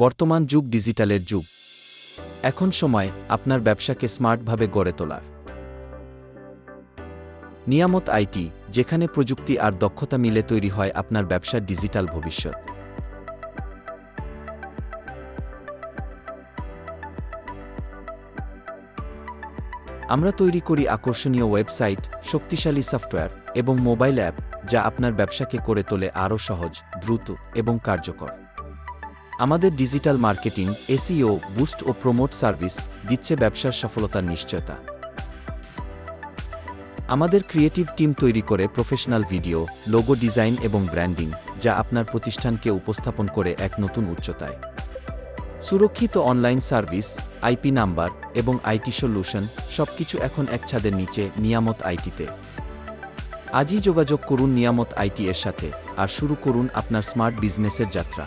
বর্তমান যুগ ডিজিটালের যুগ। এখন সময় আপনার ব্যবসাকে স্মার্টভাবে গড়ে তোলার। নিয়ামত আইটি, যেখানে প্রযুক্তি আর দক্ষতা মিলে তৈরি হয় আপনার ব্যবসার ডিজিটাল ভবিষ্যৎ। আমরা তৈরি করি আকর্ষণীয় ওয়েবসাইট, শক্তিশালী সফটওয়্যার এবং মোবাইল অ্যাপ, যা আপনার ব্যবসাকে করে তোলে আরও সহজ, দ্রুত এবং কার্যকর। আমাদের ডিজিটাল মার্কেটিং, এসইও, বুস্ট ও প্রমোট সার্ভিস দিচ্ছে ব্যবসার সফলতার নিশ্চয়তা। আমাদের ক্রিয়েটিভ টিম তৈরি করে প্রফেশনাল ভিডিও, লোগো ডিজাইন এবং ব্র্যান্ডিং, যা আপনার প্রতিষ্ঠানকে উপস্থাপন করে এক নতুন উচ্চতায়। সুরক্ষিত অনলাইন সার্ভিস, আইপি নাম্বার এবং আইটি সলিউশন, সবকিছু এখন এক ছাদের নিচে নিয়ামত আইটিতে। আজই যোগাযোগ করুন নিয়ামত আইটি এর সাথে আর শুরু করুন আপনার স্মার্ট বিজনেসের যাত্রা।